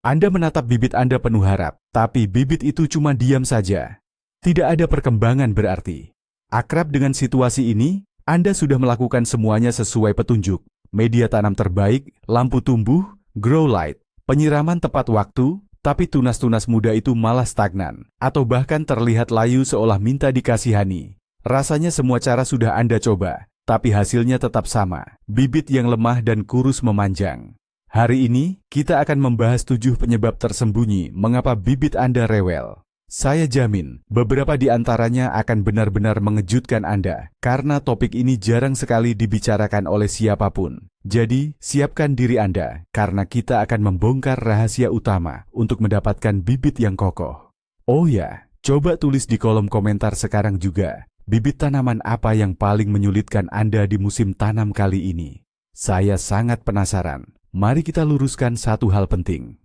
Anda menatap bibit Anda penuh harap, tapi bibit itu cuma diam saja. Tidak ada perkembangan berarti. Akrab dengan situasi ini, Anda sudah melakukan semuanya sesuai petunjuk. Media tanam terbaik, lampu tumbuh, grow light, penyiraman tepat waktu, tapi tunas-tunas muda itu malah stagnan, atau bahkan terlihat layu seolah minta dikasihani. Rasanya semua cara sudah Anda coba, tapi hasilnya tetap sama, bibit yang lemah dan kurus memanjang. Hari ini, kita akan membahas 7 penyebab tersembunyi mengapa bibit Anda rewel. Saya jamin, beberapa di antaranya akan benar-benar mengejutkan Anda, karena topik ini jarang sekali dibicarakan oleh siapapun. Jadi, siapkan diri Anda, karena kita akan membongkar rahasia utama untuk mendapatkan bibit yang kokoh. Oh ya, coba tulis di kolom komentar sekarang juga, bibit tanaman apa yang paling menyulitkan Anda di musim tanam kali ini? Saya sangat penasaran. Mari kita luruskan satu hal penting.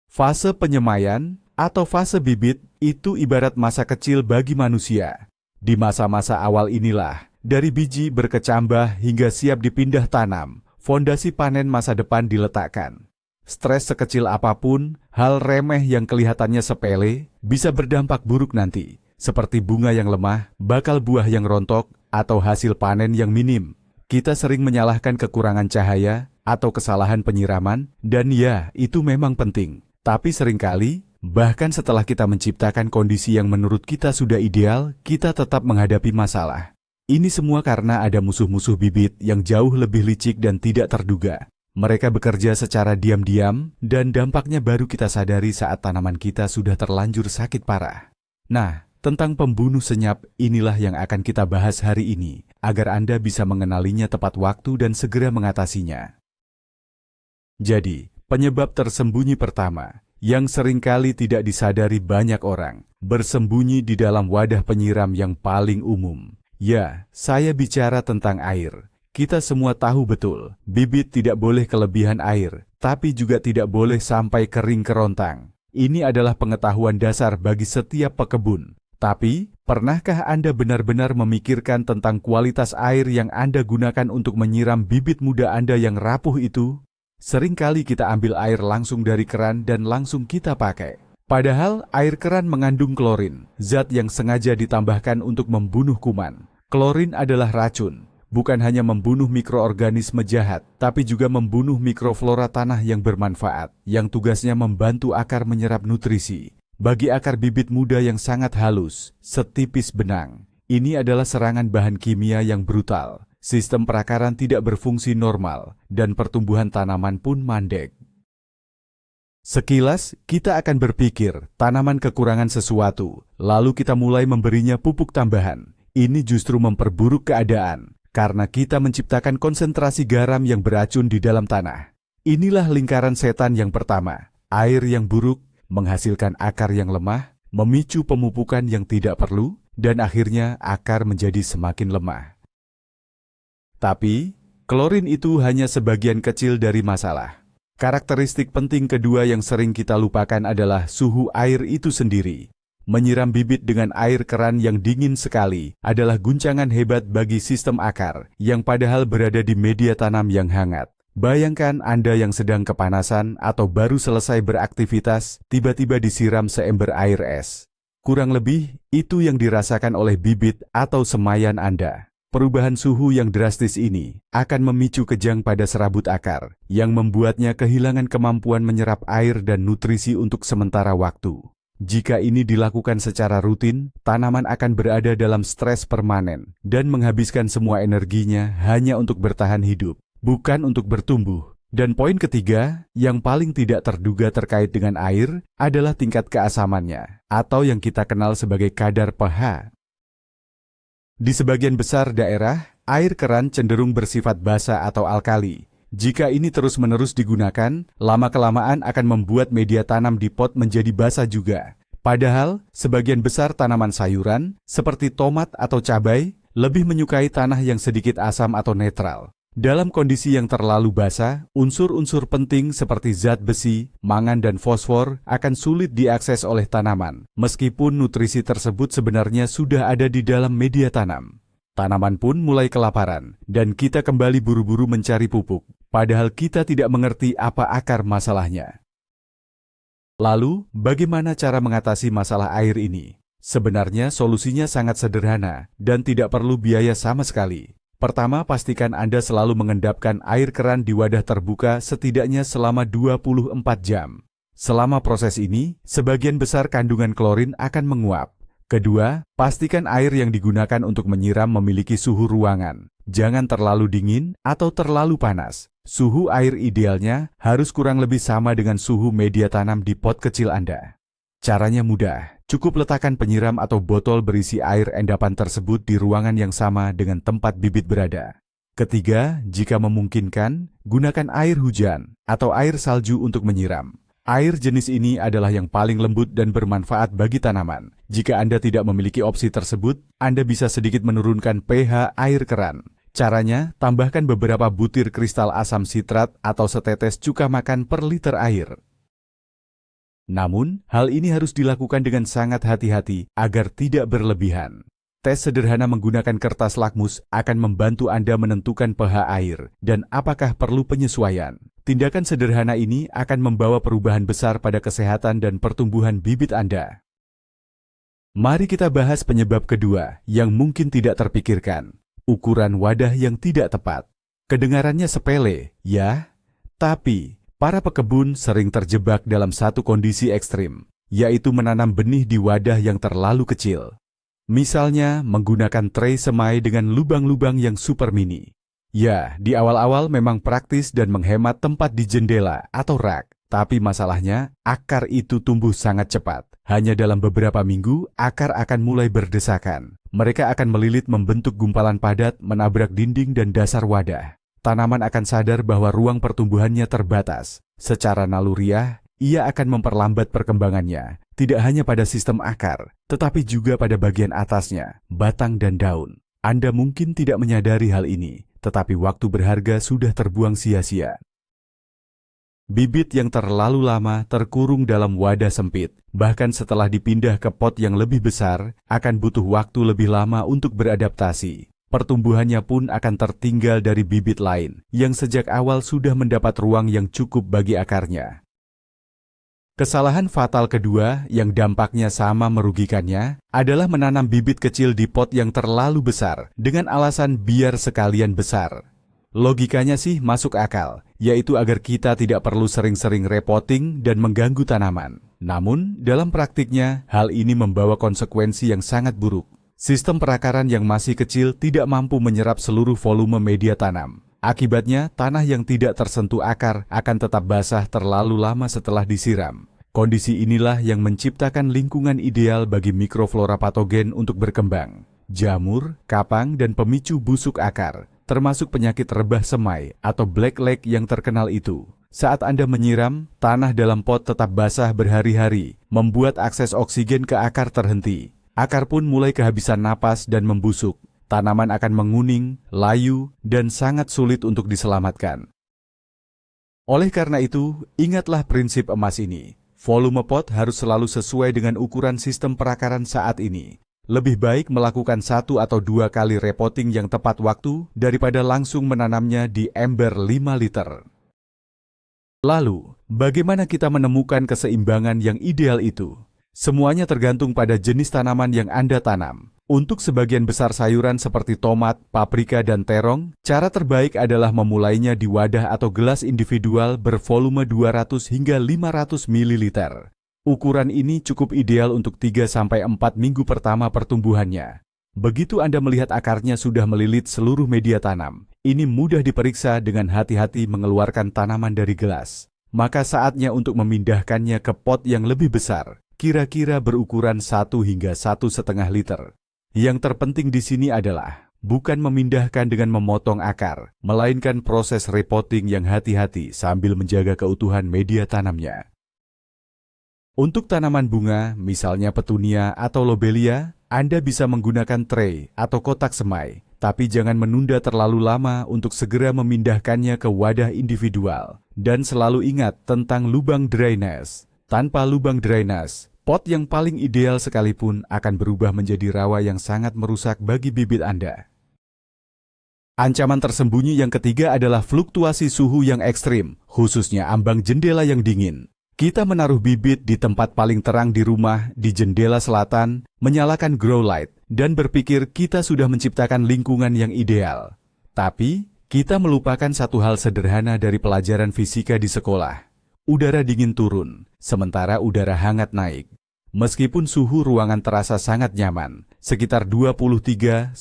Fase penyemaian atau fase bibit itu ibarat masa kecil bagi manusia. Di masa-masa awal inilah, dari biji berkecambah hingga siap dipindah tanam, fondasi panen masa depan diletakkan. Stres sekecil apapun, hal remeh yang kelihatannya sepele, bisa berdampak buruk nanti, seperti bunga yang lemah, bakal buah yang rontok, atau hasil panen yang minim. Kita sering menyalahkan kekurangan cahaya atau kesalahan penyiraman, dan ya, itu memang penting. Tapi seringkali, bahkan setelah kita menciptakan kondisi yang menurut kita sudah ideal, kita tetap menghadapi masalah. Ini semua karena ada musuh-musuh bibit yang jauh lebih licik dan tidak terduga. Mereka bekerja secara diam-diam, dan dampaknya baru kita sadari saat tanaman kita sudah terlanjur sakit parah. Nah, tentang pembunuh senyap inilah yang akan kita bahas hari ini, agar Anda bisa mengenalinya tepat waktu dan segera mengatasinya. Jadi, penyebab tersembunyi pertama, yang seringkali tidak disadari banyak orang, bersembunyi di dalam wadah penyiram yang paling umum. Ya, saya bicara tentang air. Kita semua tahu betul, bibit tidak boleh kelebihan air, tapi juga tidak boleh sampai kering kerontang. Ini adalah pengetahuan dasar bagi setiap pekebun. Tapi, pernahkah Anda benar-benar memikirkan tentang kualitas air yang Anda gunakan untuk menyiram bibit muda Anda yang rapuh itu? Seringkali kita ambil air langsung dari keran dan langsung kita pakai. Padahal air keran mengandung klorin, zat yang sengaja ditambahkan untuk membunuh kuman. Klorin adalah racun, bukan hanya membunuh mikroorganisme jahat, tapi juga membunuh mikroflora tanah yang bermanfaat, yang tugasnya membantu akar menyerap nutrisi. Bagi akar bibit muda yang sangat halus, setipis benang, ini adalah serangan bahan kimia yang brutal. Sistem perakaran tidak berfungsi normal, dan pertumbuhan tanaman pun mandek. Sekilas, kita akan berpikir tanaman kekurangan sesuatu, lalu kita mulai memberinya pupuk tambahan. Ini justru memperburuk keadaan, karena kita menciptakan konsentrasi garam yang beracun di dalam tanah. Inilah lingkaran setan yang pertama, air yang buruk, menghasilkan akar yang lemah, memicu pemupukan yang tidak perlu, dan akhirnya akar menjadi semakin lemah. Tapi, klorin itu hanya sebagian kecil dari masalah. Karakteristik penting kedua yang sering kita lupakan adalah suhu air itu sendiri. Menyiram bibit dengan air keran yang dingin sekali adalah guncangan hebat bagi sistem akar, yang padahal berada di media tanam yang hangat. Bayangkan Anda yang sedang kepanasan atau baru selesai beraktivitas, tiba-tiba disiram seember air es. Kurang lebih, itu yang dirasakan oleh bibit atau semaian Anda. Perubahan suhu yang drastis ini akan memicu kejang pada serabut akar, yang membuatnya kehilangan kemampuan menyerap air dan nutrisi untuk sementara waktu. Jika ini dilakukan secara rutin, tanaman akan berada dalam stres permanen dan menghabiskan semua energinya hanya untuk bertahan hidup, bukan untuk bertumbuh. Dan poin ketiga, yang paling tidak terduga terkait dengan air, adalah tingkat keasamannya, atau yang kita kenal sebagai kadar pH. Di sebagian besar daerah, air keran cenderung bersifat basa atau alkali. Jika ini terus-menerus digunakan, lama-kelamaan akan membuat media tanam di pot menjadi basa juga. Padahal, sebagian besar tanaman sayuran, seperti tomat atau cabai, lebih menyukai tanah yang sedikit asam atau netral. Dalam kondisi yang terlalu basah, unsur-unsur penting seperti zat besi, mangan dan fosfor akan sulit diakses oleh tanaman, meskipun nutrisi tersebut sebenarnya sudah ada di dalam media tanam. Tanaman pun mulai kelaparan, dan kita kembali buru-buru mencari pupuk, padahal kita tidak mengerti apa akar masalahnya. Lalu, bagaimana cara mengatasi masalah air ini? Sebenarnya solusinya sangat sederhana dan tidak perlu biaya sama sekali. Pertama, pastikan Anda selalu mengendapkan air keran di wadah terbuka setidaknya selama 24 jam. Selama proses ini, sebagian besar kandungan klorin akan menguap. Kedua, pastikan air yang digunakan untuk menyiram memiliki suhu ruangan. Jangan terlalu dingin atau terlalu panas. Suhu air idealnya harus kurang lebih sama dengan suhu media tanam di pot kecil Anda. Caranya mudah, cukup letakkan penyiram atau botol berisi air endapan tersebut di ruangan yang sama dengan tempat bibit berada. Ketiga, jika memungkinkan, gunakan air hujan atau air salju untuk menyiram. Air jenis ini adalah yang paling lembut dan bermanfaat bagi tanaman. Jika Anda tidak memiliki opsi tersebut, Anda bisa sedikit menurunkan pH air keran. Caranya, tambahkan beberapa butir kristal asam sitrat atau setetes cuka makan per liter air. Namun, hal ini harus dilakukan dengan sangat hati-hati agar tidak berlebihan. Tes sederhana menggunakan kertas lakmus akan membantu Anda menentukan pH air dan apakah perlu penyesuaian. Tindakan sederhana ini akan membawa perubahan besar pada kesehatan dan pertumbuhan bibit Anda. Mari kita bahas penyebab kedua yang mungkin tidak terpikirkan. Ukuran wadah yang tidak tepat. Kedengarannya sepele, ya? Tapi, para pekebun sering terjebak dalam satu kondisi ekstrim, yaitu menanam benih di wadah yang terlalu kecil. Misalnya, menggunakan tray semai dengan lubang-lubang yang super mini. Ya, di awal-awal memang praktis dan menghemat tempat di jendela atau rak. Tapi masalahnya, akar itu tumbuh sangat cepat. Hanya dalam beberapa minggu, akar akan mulai berdesakan. Mereka akan melilit membentuk gumpalan padat, menabrak dinding dan dasar wadah. Tanaman akan sadar bahwa ruang pertumbuhannya terbatas. Secara naluriah, ia akan memperlambat perkembangannya. Tidak hanya pada sistem akar, tetapi juga pada bagian atasnya, batang dan daun. Anda mungkin tidak menyadari hal ini, tetapi waktu berharga sudah terbuang sia-sia. Bibit yang terlalu lama terkurung dalam wadah sempit, bahkan setelah dipindah ke pot yang lebih besar, akan butuh waktu lebih lama untuk beradaptasi. Pertumbuhannya pun akan tertinggal dari bibit lain, yang sejak awal sudah mendapat ruang yang cukup bagi akarnya. Kesalahan fatal kedua yang dampaknya sama merugikannya adalah menanam bibit kecil di pot yang terlalu besar dengan alasan biar sekalian besar. Logikanya sih masuk akal, yaitu agar kita tidak perlu sering-sering repotting dan mengganggu tanaman. Namun, dalam praktiknya, hal ini membawa konsekuensi yang sangat buruk. Sistem perakaran yang masih kecil tidak mampu menyerap seluruh volume media tanam. Akibatnya, tanah yang tidak tersentuh akar akan tetap basah terlalu lama setelah disiram. Kondisi inilah yang menciptakan lingkungan ideal bagi mikroflora patogen untuk berkembang. Jamur, kapang, dan pemicu busuk akar, termasuk penyakit rebah semai atau blackleg yang terkenal itu. Saat Anda menyiram, tanah dalam pot tetap basah berhari-hari, membuat akses oksigen ke akar terhenti. Akar pun mulai kehabisan napas dan membusuk. Tanaman akan menguning, layu, dan sangat sulit untuk diselamatkan. Oleh karena itu, ingatlah prinsip emas ini. Volume pot harus selalu sesuai dengan ukuran sistem perakaran saat ini. Lebih baik melakukan 1 atau 2 kali repotting yang tepat waktu daripada langsung menanamnya di ember 5 liter. Lalu, bagaimana kita menemukan keseimbangan yang ideal itu? Semuanya tergantung pada jenis tanaman yang Anda tanam. Untuk sebagian besar sayuran seperti tomat, paprika, dan terong, cara terbaik adalah memulainya di wadah atau gelas individual bervolume 200 hingga 500 ml. Ukuran ini cukup ideal untuk 3-4 minggu pertama pertumbuhannya. Begitu Anda melihat akarnya sudah melilit seluruh media tanam, ini mudah diperiksa dengan hati-hati mengeluarkan tanaman dari gelas. Maka saatnya untuk memindahkannya ke pot yang lebih besar, kira-kira berukuran 1 hingga 1,5 liter. Yang terpenting di sini adalah bukan memindahkan dengan memotong akar, melainkan proses repotting yang hati-hati sambil menjaga keutuhan media tanamnya. Untuk tanaman bunga, misalnya petunia atau lobelia, Anda bisa menggunakan tray atau kotak semai, tapi jangan menunda terlalu lama untuk segera memindahkannya ke wadah individual. Dan selalu ingat tentang lubang drainase. Tanpa lubang drainase, pot yang paling ideal sekalipun akan berubah menjadi rawa yang sangat merusak bagi bibit Anda. Ancaman tersembunyi yang ketiga adalah fluktuasi suhu yang ekstrim, khususnya ambang jendela yang dingin. Kita menaruh bibit di tempat paling terang di rumah, di jendela selatan, menyalakan grow light, dan berpikir kita sudah menciptakan lingkungan yang ideal. Tapi, kita melupakan satu hal sederhana dari pelajaran fisika di sekolah. Udara dingin turun, sementara udara hangat naik. Meskipun suhu ruangan terasa sangat nyaman, sekitar 23-25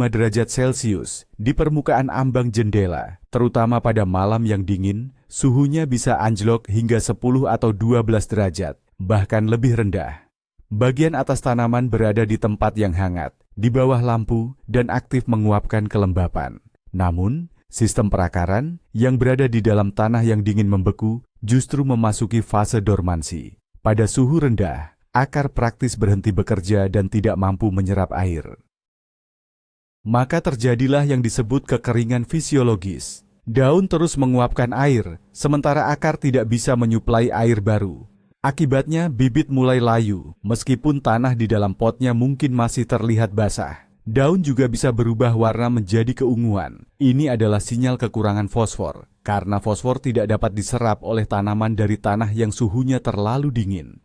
derajat Celcius, di permukaan ambang jendela, terutama pada malam yang dingin, suhunya bisa anjlok hingga 10 atau 12 derajat, bahkan lebih rendah. Bagian atas tanaman berada di tempat yang hangat, di bawah lampu, dan aktif menguapkan kelembapan. Namun, sistem perakaran yang berada di dalam tanah yang dingin membeku justru memasuki fase dormansi. Pada suhu rendah, akar praktis berhenti bekerja dan tidak mampu menyerap air. Maka terjadilah yang disebut kekeringan fisiologis. Daun terus menguapkan air, sementara akar tidak bisa menyuplai air baru. Akibatnya bibit mulai layu, meskipun tanah di dalam potnya mungkin masih terlihat basah. Daun juga bisa berubah warna menjadi keunguan. Ini adalah sinyal kekurangan fosfor, karena fosfor tidak dapat diserap oleh tanaman dari tanah yang suhunya terlalu dingin.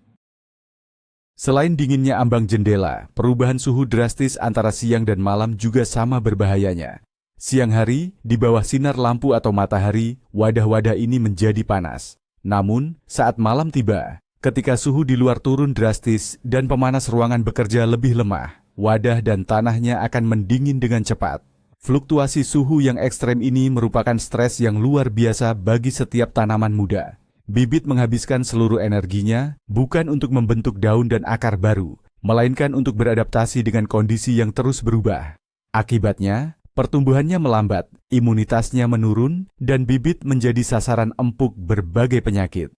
Selain dinginnya ambang jendela, perubahan suhu drastis antara siang dan malam juga sama berbahayanya. Siang hari, di bawah sinar lampu atau matahari, wadah-wadah ini menjadi panas. Namun, saat malam tiba, ketika suhu di luar turun drastis dan pemanas ruangan bekerja lebih lemah, wadah dan tanahnya akan mendingin dengan cepat. Fluktuasi suhu yang ekstrem ini merupakan stres yang luar biasa bagi setiap tanaman muda. Bibit menghabiskan seluruh energinya bukan untuk membentuk daun dan akar baru, melainkan untuk beradaptasi dengan kondisi yang terus berubah. Akibatnya, pertumbuhannya melambat, imunitasnya menurun, dan bibit menjadi sasaran empuk berbagai penyakit.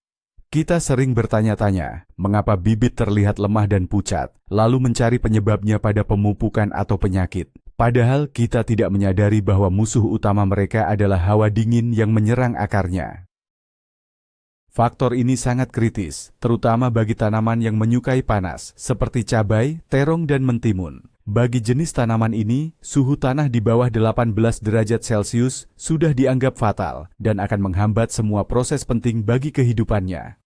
Kita sering bertanya-tanya, mengapa bibit terlihat lemah dan pucat, lalu mencari penyebabnya pada pemupukan atau penyakit. Padahal kita tidak menyadari bahwa musuh utama mereka adalah hawa dingin yang menyerang akarnya. Faktor ini sangat kritis, terutama bagi tanaman yang menyukai panas, seperti cabai, terong, dan mentimun. Bagi jenis tanaman ini, suhu tanah di bawah 18 derajat Celcius sudah dianggap fatal dan akan menghambat semua proses penting bagi kehidupannya.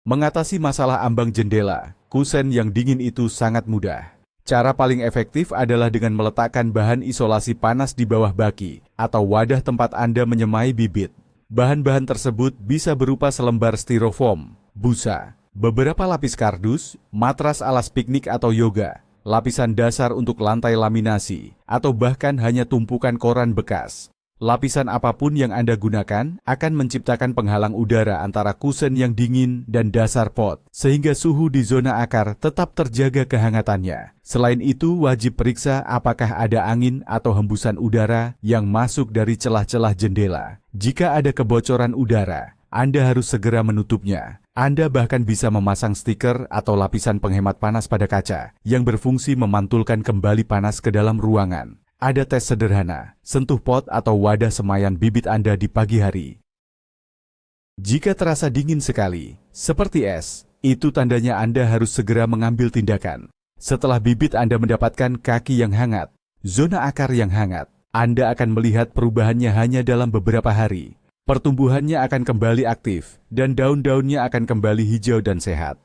Mengatasi masalah ambang jendela, kusen yang dingin itu sangat mudah. Cara paling efektif adalah dengan meletakkan bahan isolasi panas di bawah baki atau wadah tempat Anda menyemai bibit. Bahan-bahan tersebut bisa berupa selembar styrofoam, busa, beberapa lapis kardus, matras alas piknik atau yoga, lapisan dasar untuk lantai laminasi, atau bahkan hanya tumpukan koran bekas. Lapisan apapun yang Anda gunakan akan menciptakan penghalang udara antara kusen yang dingin dan dasar pot, sehingga suhu di zona akar tetap terjaga kehangatannya. Selain itu, wajib periksa apakah ada angin atau hembusan udara yang masuk dari celah-celah jendela. Jika ada kebocoran udara, Anda harus segera menutupnya. Anda bahkan bisa memasang stiker atau lapisan penghemat panas pada kaca yang berfungsi memantulkan kembali panas ke dalam ruangan. Ada tes sederhana, sentuh pot atau wadah semaian bibit Anda di pagi hari. Jika terasa dingin sekali, seperti es, itu tandanya Anda harus segera mengambil tindakan. Setelah bibit Anda mendapatkan kaki yang hangat, zona akar yang hangat, Anda akan melihat perubahannya hanya dalam beberapa hari. Pertumbuhannya akan kembali aktif, dan daun-daunnya akan kembali hijau dan sehat.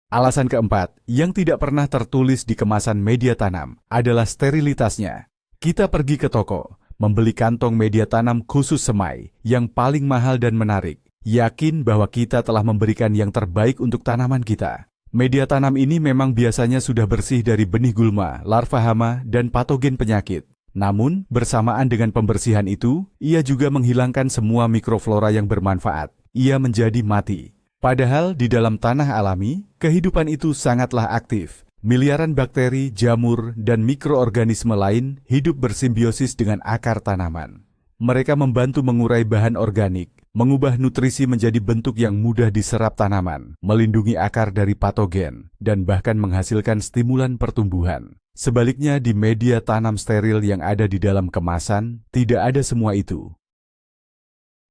Alasan keempat, yang tidak pernah tertulis di kemasan media tanam, adalah sterilitasnya. Kita pergi ke toko, membeli kantong media tanam khusus semai, yang paling mahal dan menarik. Yakin bahwa kita telah memberikan yang terbaik untuk tanaman kita. Media tanam ini memang biasanya sudah bersih dari benih gulma, larva hama, dan patogen penyakit. Namun, bersamaan dengan pembersihan itu, ia juga menghilangkan semua mikroflora yang bermanfaat. Ia menjadi mati. Padahal di dalam tanah alami, kehidupan itu sangatlah aktif. Miliaran bakteri, jamur, dan mikroorganisme lain hidup bersimbiosis dengan akar tanaman. Mereka membantu mengurai bahan organik, mengubah nutrisi menjadi bentuk yang mudah diserap tanaman, melindungi akar dari patogen, dan bahkan menghasilkan stimulan pertumbuhan. Sebaliknya di media tanam steril yang ada di dalam kemasan, tidak ada semua itu.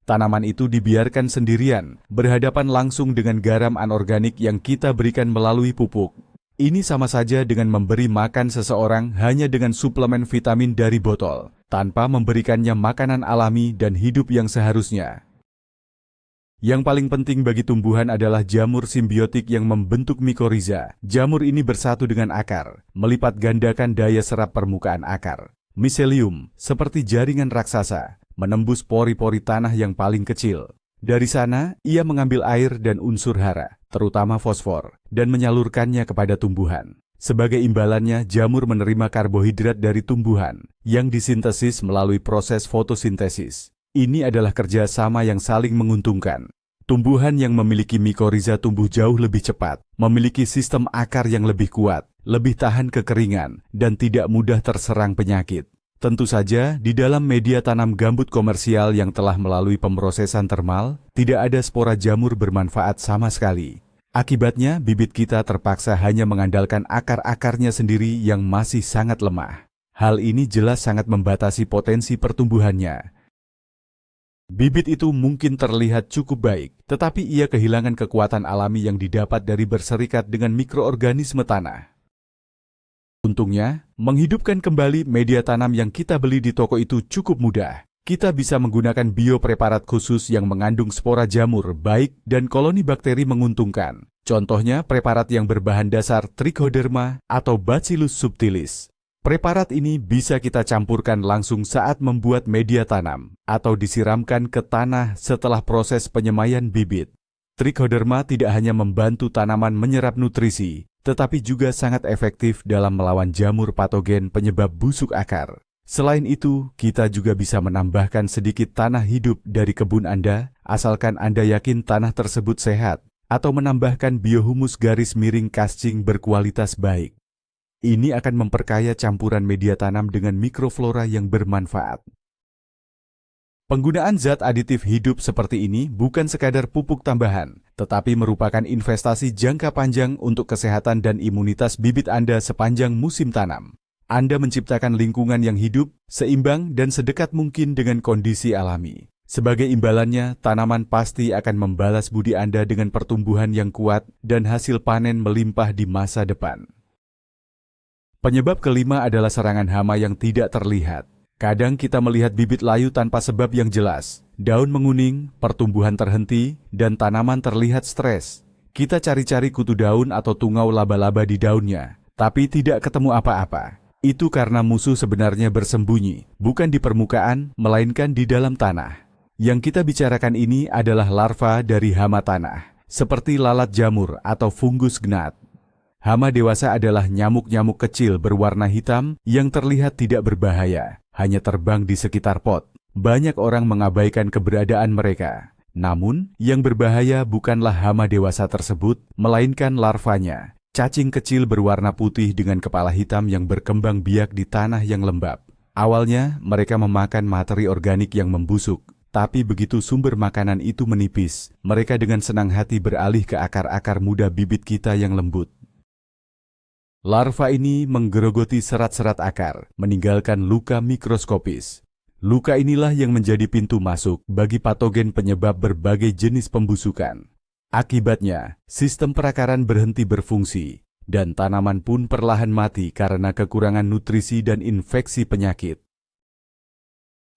Tanaman itu dibiarkan sendirian, berhadapan langsung dengan garam anorganik yang kita berikan melalui pupuk. Ini sama saja dengan memberi makan seseorang hanya dengan suplemen vitamin dari botol, tanpa memberikannya makanan alami dan hidup yang seharusnya. Yang paling penting bagi tumbuhan adalah jamur simbiotik yang membentuk mikoriza. Jamur ini bersatu dengan akar, melipat gandakan daya serap permukaan akar. Miselium, seperti jaringan raksasa, menembus pori-pori tanah yang paling kecil. Dari sana, ia mengambil air dan unsur hara, terutama fosfor, dan menyalurkannya kepada tumbuhan. Sebagai imbalannya, jamur menerima karbohidrat dari tumbuhan, yang disintesis melalui proses fotosintesis. Ini adalah kerjasama yang saling menguntungkan. Tumbuhan yang memiliki mikoriza tumbuh jauh lebih cepat, memiliki sistem akar yang lebih kuat, lebih tahan kekeringan, dan tidak mudah terserang penyakit. Tentu saja, di dalam media tanam gambut komersial yang telah melalui pemrosesan termal, tidak ada spora jamur bermanfaat sama sekali. Akibatnya, bibit kita terpaksa hanya mengandalkan akar-akarnya sendiri yang masih sangat lemah. Hal ini jelas sangat membatasi potensi pertumbuhannya. Bibit itu mungkin terlihat cukup baik, tetapi ia kehilangan kekuatan alami yang didapat dari berserikat dengan mikroorganisme tanah. Untungnya, menghidupkan kembali media tanam yang kita beli di toko itu cukup mudah. Kita bisa menggunakan biopreparat khusus yang mengandung spora jamur baik dan koloni bakteri menguntungkan. Contohnya preparat yang berbahan dasar Trichoderma atau Bacillus subtilis. Preparat ini bisa kita campurkan langsung saat membuat media tanam atau disiramkan ke tanah setelah proses penyemaian bibit. Trichoderma tidak hanya membantu tanaman menyerap nutrisi, tetapi juga sangat efektif dalam melawan jamur patogen penyebab busuk akar. Selain itu, kita juga bisa menambahkan sedikit tanah hidup dari kebun Anda, asalkan Anda yakin tanah tersebut sehat, atau menambahkan biohumus garis miring kascing berkualitas baik. Ini akan memperkaya campuran media tanam dengan mikroflora yang bermanfaat. Penggunaan zat aditif hidup seperti ini bukan sekadar pupuk tambahan, tetapi merupakan investasi jangka panjang untuk kesehatan dan imunitas bibit Anda sepanjang musim tanam. Anda menciptakan lingkungan yang hidup, seimbang, dan sedekat mungkin dengan kondisi alami. Sebagai imbalannya, tanaman pasti akan membalas budi Anda dengan pertumbuhan yang kuat dan hasil panen melimpah di masa depan. Penyebab kelima adalah serangan hama yang tidak terlihat. Kadang kita melihat bibit layu tanpa sebab yang jelas. Daun menguning, pertumbuhan terhenti, dan tanaman terlihat stres. Kita cari-cari kutu daun atau tungau laba-laba di daunnya, tapi tidak ketemu apa-apa. Itu karena musuh sebenarnya bersembunyi, bukan di permukaan, melainkan di dalam tanah. Yang kita bicarakan ini adalah larva dari hama tanah, seperti lalat jamur atau fungus gnat. Hama dewasa adalah nyamuk-nyamuk kecil berwarna hitam yang terlihat tidak berbahaya, hanya terbang di sekitar pot. Banyak orang mengabaikan keberadaan mereka. Namun, yang berbahaya bukanlah hama dewasa tersebut, melainkan larvanya. Cacing kecil berwarna putih dengan kepala hitam yang berkembang biak di tanah yang lembab. Awalnya, mereka memakan materi organik yang membusuk. Tapi begitu sumber makanan itu menipis, mereka dengan senang hati beralih ke akar-akar muda bibit kita yang lembut. Larva ini menggerogoti serat-serat akar, meninggalkan luka mikroskopis. Luka inilah yang menjadi pintu masuk bagi patogen penyebab berbagai jenis pembusukan. Akibatnya, sistem perakaran berhenti berfungsi, dan tanaman pun perlahan mati karena kekurangan nutrisi dan infeksi penyakit.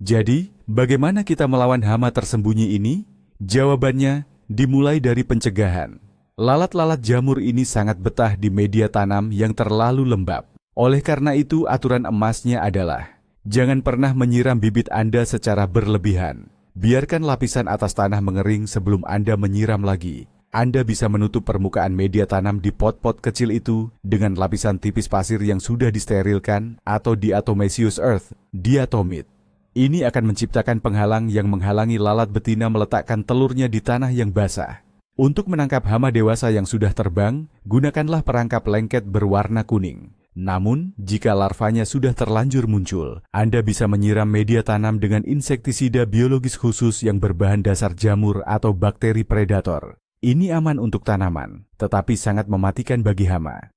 Jadi, bagaimana kita melawan hama tersembunyi ini? Jawabannya dimulai dari pencegahan. Lalat-lalat jamur ini sangat betah di media tanam yang terlalu lembab. Oleh karena itu, aturan emasnya adalah, jangan pernah menyiram bibit Anda secara berlebihan. Biarkan lapisan atas tanah mengering sebelum Anda menyiram lagi. Anda bisa menutup permukaan media tanam di pot-pot kecil itu dengan lapisan tipis pasir yang sudah disterilkan atau diatomaceous earth, diatomit. Ini akan menciptakan penghalang yang menghalangi lalat betina meletakkan telurnya di tanah yang basah. Untuk menangkap hama dewasa yang sudah terbang, gunakanlah perangkap lengket berwarna kuning. Namun, jika larvanya sudah terlanjur muncul, Anda bisa menyiram media tanam dengan insektisida biologis khusus yang berbahan dasar jamur atau bakteri predator. Ini aman untuk tanaman, tetapi sangat mematikan bagi hama.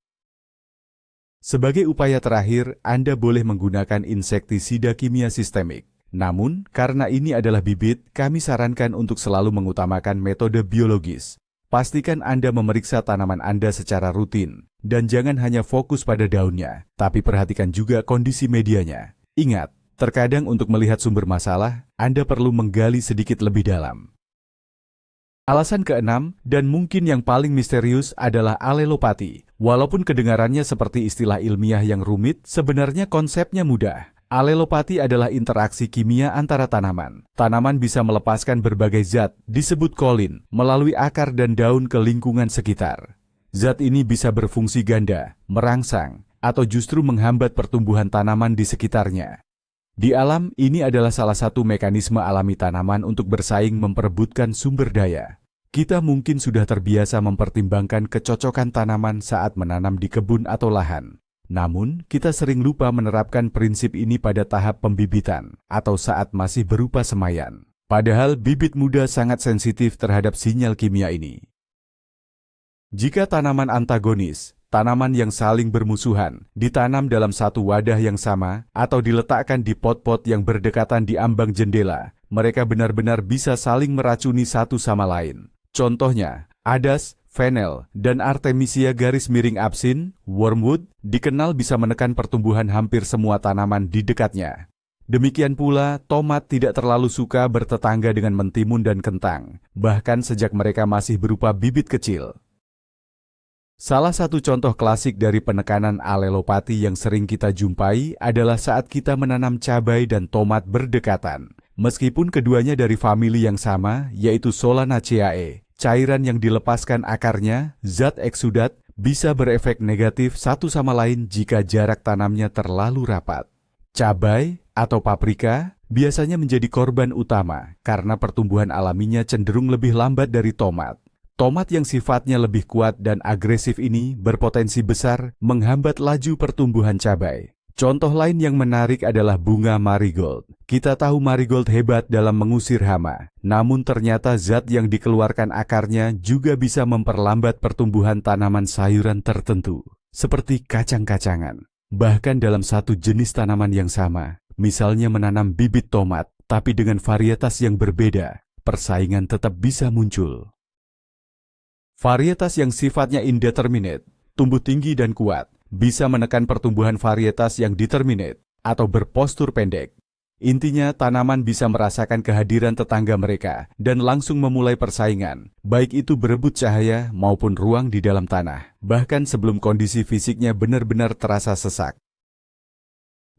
Sebagai upaya terakhir, Anda boleh menggunakan insektisida kimia sistemik. Namun, karena ini adalah bibit, kami sarankan untuk selalu mengutamakan metode biologis. Pastikan Anda memeriksa tanaman Anda secara rutin, dan jangan hanya fokus pada daunnya, tapi perhatikan juga kondisi medianya. Ingat, terkadang untuk melihat sumber masalah, Anda perlu menggali sedikit lebih dalam. Alasan keenam, dan mungkin yang paling misterius adalah alelopati. Walaupun kedengarannya seperti istilah ilmiah yang rumit, sebenarnya konsepnya mudah. Alelopati adalah interaksi kimia antara tanaman. Tanaman bisa melepaskan berbagai zat, disebut kolin, melalui akar dan daun ke lingkungan sekitar. Zat ini bisa berfungsi ganda, merangsang, atau justru menghambat pertumbuhan tanaman di sekitarnya. Di alam, ini adalah salah satu mekanisme alami tanaman untuk bersaing memperebutkan sumber daya. Kita mungkin sudah terbiasa mempertimbangkan kecocokan tanaman saat menanam di kebun atau lahan. Namun, kita sering lupa menerapkan prinsip ini pada tahap pembibitan atau saat masih berupa semaian. Padahal bibit muda sangat sensitif terhadap sinyal kimia ini. Jika tanaman antagonis, tanaman yang saling bermusuhan, ditanam dalam satu wadah yang sama atau diletakkan di pot-pot yang berdekatan di ambang jendela, mereka benar-benar bisa saling meracuni satu sama lain. Contohnya, adas, fennel, dan artemisia garis miring absin, wormwood, dikenal bisa menekan pertumbuhan hampir semua tanaman di dekatnya. Demikian pula, tomat tidak terlalu suka bertetangga dengan mentimun dan kentang, bahkan sejak mereka masih berupa bibit kecil. Salah satu contoh klasik dari penekanan alelopati yang sering kita jumpai adalah saat kita menanam cabai dan tomat berdekatan. Meskipun keduanya dari famili yang sama, yaitu Solanaceae, cairan yang dilepaskan akarnya, zat eksudat, bisa berefek negatif satu sama lain jika jarak tanamnya terlalu rapat. Cabai atau paprika biasanya menjadi korban utama karena pertumbuhan alaminya cenderung lebih lambat dari tomat. Tomat yang sifatnya lebih kuat dan agresif ini berpotensi besar menghambat laju pertumbuhan cabai. Contoh lain yang menarik adalah bunga marigold. Kita tahu marigold hebat dalam mengusir hama, namun ternyata zat yang dikeluarkan akarnya juga bisa memperlambat pertumbuhan tanaman sayuran tertentu, seperti kacang-kacangan. Bahkan dalam satu jenis tanaman yang sama, misalnya menanam bibit tomat, tapi dengan varietas yang berbeda, persaingan tetap bisa muncul. Varietas yang sifatnya indeterminate, tumbuh tinggi dan kuat, bisa menekan pertumbuhan varietas yang determinate atau berpostur pendek. Intinya, tanaman bisa merasakan kehadiran tetangga mereka dan langsung memulai persaingan, baik itu berebut cahaya maupun ruang di dalam tanah, bahkan sebelum kondisi fisiknya benar-benar terasa sesak.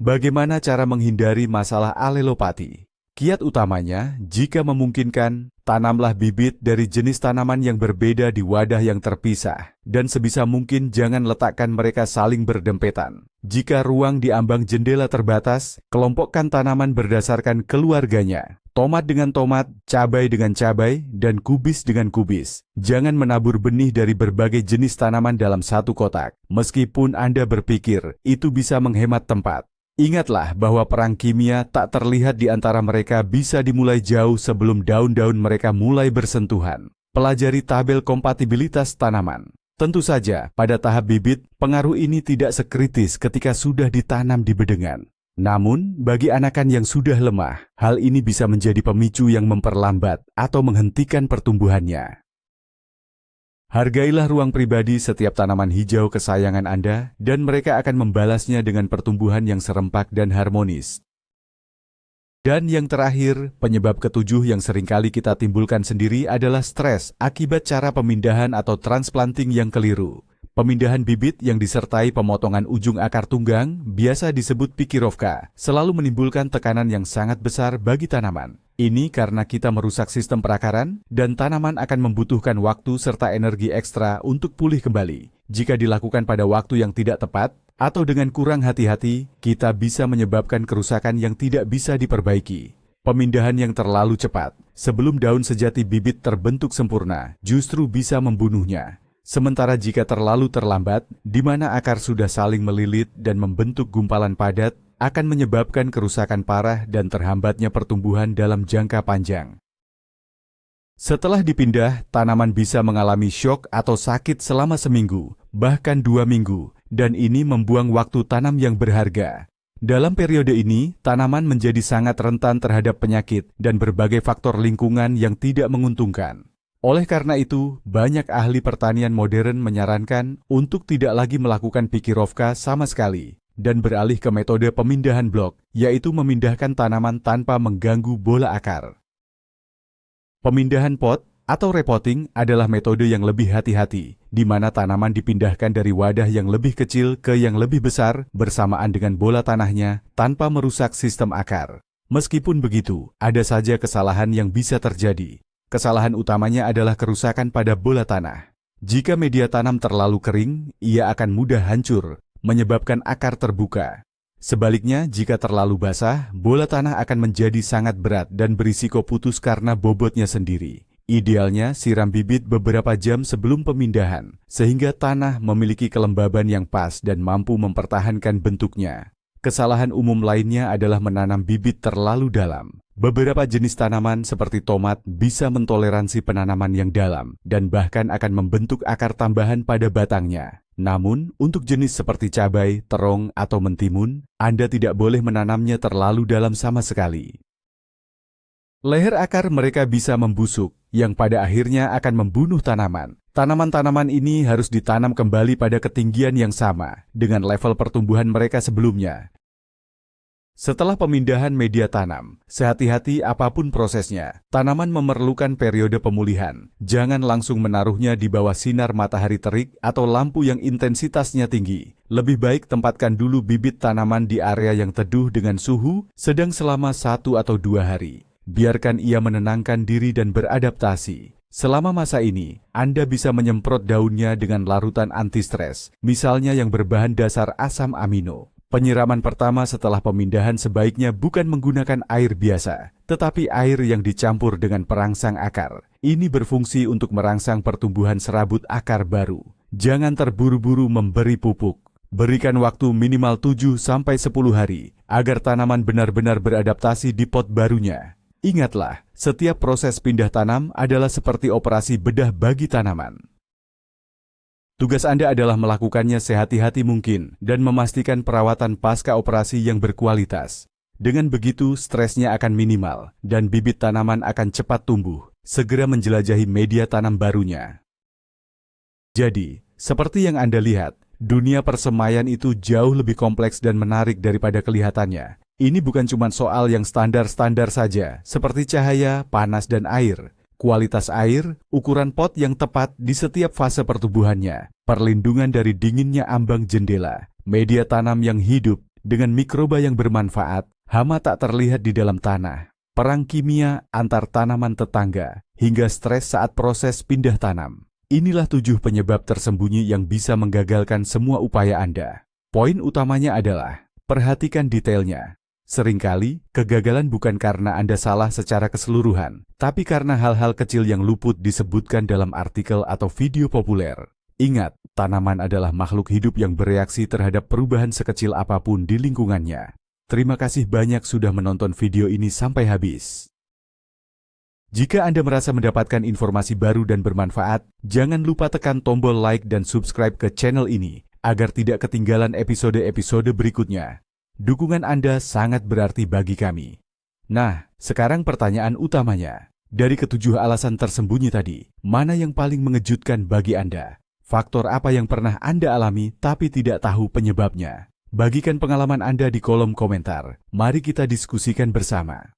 Bagaimana cara menghindari masalah alelopati? Kiat utamanya, jika memungkinkan, tanamlah bibit dari jenis tanaman yang berbeda di wadah yang terpisah, dan sebisa mungkin jangan letakkan mereka saling berdempetan. Jika ruang di ambang jendela terbatas, kelompokkan tanaman berdasarkan keluarganya. Tomat dengan tomat, cabai dengan cabai, dan kubis dengan kubis. Jangan menabur benih dari berbagai jenis tanaman dalam satu kotak, meskipun Anda berpikir itu bisa menghemat tempat. Ingatlah bahwa perang kimia tak terlihat di antara mereka bisa dimulai jauh sebelum daun-daun mereka mulai bersentuhan. Pelajari tabel kompatibilitas tanaman. Tentu saja, pada tahap bibit, pengaruh ini tidak sekritis ketika sudah ditanam di bedengan. Namun, bagi anakan yang sudah lemah, hal ini bisa menjadi pemicu yang memperlambat atau menghentikan pertumbuhannya. Hargailah ruang pribadi setiap tanaman hijau kesayangan Anda, dan mereka akan membalasnya dengan pertumbuhan yang serempak dan harmonis. Dan yang terakhir, penyebab ketujuh yang seringkali kita timbulkan sendiri adalah stres akibat cara pemindahan atau transplanting yang keliru. Pemindahan bibit yang disertai pemotongan ujung akar tunggang, biasa disebut pikirovka, selalu menimbulkan tekanan yang sangat besar bagi tanaman. Ini karena kita merusak sistem perakaran, dan tanaman akan membutuhkan waktu serta energi ekstra untuk pulih kembali. Jika dilakukan pada waktu yang tidak tepat, atau dengan kurang hati-hati, kita bisa menyebabkan kerusakan yang tidak bisa diperbaiki. Pemindahan yang terlalu cepat, sebelum daun sejati bibit terbentuk sempurna, justru bisa membunuhnya. Sementara jika terlalu terlambat, di mana akar sudah saling melilit dan membentuk gumpalan padat, akan menyebabkan kerusakan parah dan terhambatnya pertumbuhan dalam jangka panjang. Setelah dipindah, tanaman bisa mengalami syok atau sakit selama seminggu, bahkan 2 minggu, dan ini membuang waktu tanam yang berharga. Dalam periode ini, tanaman menjadi sangat rentan terhadap penyakit dan berbagai faktor lingkungan yang tidak menguntungkan. Oleh karena itu, banyak ahli pertanian modern menyarankan untuk tidak lagi melakukan pikirovka sama sekali dan beralih ke metode pemindahan blok, yaitu memindahkan tanaman tanpa mengganggu bola akar. Pemindahan pot atau repotting adalah metode yang lebih hati-hati, di mana tanaman dipindahkan dari wadah yang lebih kecil ke yang lebih besar bersamaan dengan bola tanahnya tanpa merusak sistem akar. Meskipun begitu, ada saja kesalahan yang bisa terjadi. Kesalahan utamanya adalah kerusakan pada bola tanah. Jika media tanam terlalu kering, ia akan mudah hancur, menyebabkan akar terbuka. Sebaliknya, jika terlalu basah, bola tanah akan menjadi sangat berat dan berisiko putus karena bobotnya sendiri. Idealnya, siram bibit beberapa jam sebelum pemindahan, sehingga tanah memiliki kelembaban yang pas dan mampu mempertahankan bentuknya. Kesalahan umum lainnya adalah menanam bibit terlalu dalam. Beberapa jenis tanaman seperti tomat bisa mentoleransi penanaman yang dalam dan bahkan akan membentuk akar tambahan pada batangnya. Namun, untuk jenis seperti cabai, terong, atau mentimun, Anda tidak boleh menanamnya terlalu dalam sama sekali. Leher akar mereka bisa membusuk, yang pada akhirnya akan membunuh tanaman. Tanaman-tanaman ini harus ditanam kembali pada ketinggian yang sama dengan level pertumbuhan mereka sebelumnya. Setelah pemindahan media tanam, sehati-hati apapun prosesnya, tanaman memerlukan periode pemulihan. Jangan langsung menaruhnya di bawah sinar matahari terik atau lampu yang intensitasnya tinggi. Lebih baik tempatkan dulu bibit tanaman di area yang teduh dengan suhu sedang selama 1 atau 2 hari. Biarkan ia menenangkan diri dan beradaptasi. Selama masa ini, Anda bisa menyemprot daunnya dengan larutan anti-stres, misalnya yang berbahan dasar asam amino. Penyiraman pertama setelah pemindahan sebaiknya bukan menggunakan air biasa, tetapi air yang dicampur dengan perangsang akar. Ini berfungsi untuk merangsang pertumbuhan serabut akar baru. Jangan terburu-buru memberi pupuk. Berikan waktu minimal 7-10 hari agar tanaman benar-benar beradaptasi di pot barunya. Ingatlah, setiap proses pindah tanam adalah seperti operasi bedah bagi tanaman. Tugas Anda adalah melakukannya sehati-hati mungkin dan memastikan perawatan pasca operasi yang berkualitas. Dengan begitu, stresnya akan minimal dan bibit tanaman akan cepat tumbuh, segera menjelajahi media tanam barunya. Jadi, seperti yang Anda lihat, dunia persemaian itu jauh lebih kompleks dan menarik daripada kelihatannya. Ini bukan cuma soal yang standar-standar saja, seperti cahaya, panas, dan air. Kualitas air, ukuran pot yang tepat di setiap fase pertumbuhannya, perlindungan dari dinginnya ambang jendela, media tanam yang hidup dengan mikroba yang bermanfaat, hama tak terlihat di dalam tanah, perang kimia antar tanaman tetangga, hingga stres saat proses pindah tanam. Inilah 7 penyebab tersembunyi yang bisa menggagalkan semua upaya Anda. Poin utamanya adalah, perhatikan detailnya. Seringkali, kegagalan bukan karena Anda salah secara keseluruhan, tapi karena hal-hal kecil yang luput disebutkan dalam artikel atau video populer. Ingat, tanaman adalah makhluk hidup yang bereaksi terhadap perubahan sekecil apapun di lingkungannya. Terima kasih banyak sudah menonton video ini sampai habis. Jika Anda merasa mendapatkan informasi baru dan bermanfaat, jangan lupa tekan tombol like dan subscribe ke channel ini, agar tidak ketinggalan episode-episode berikutnya. Dukungan Anda sangat berarti bagi kami. Nah, sekarang pertanyaan utamanya. Dari ke-7 alasan tersembunyi tadi, mana yang paling mengejutkan bagi Anda? Faktor apa yang pernah Anda alami tapi tidak tahu penyebabnya? Bagikan pengalaman Anda di kolom komentar. Mari kita diskusikan bersama.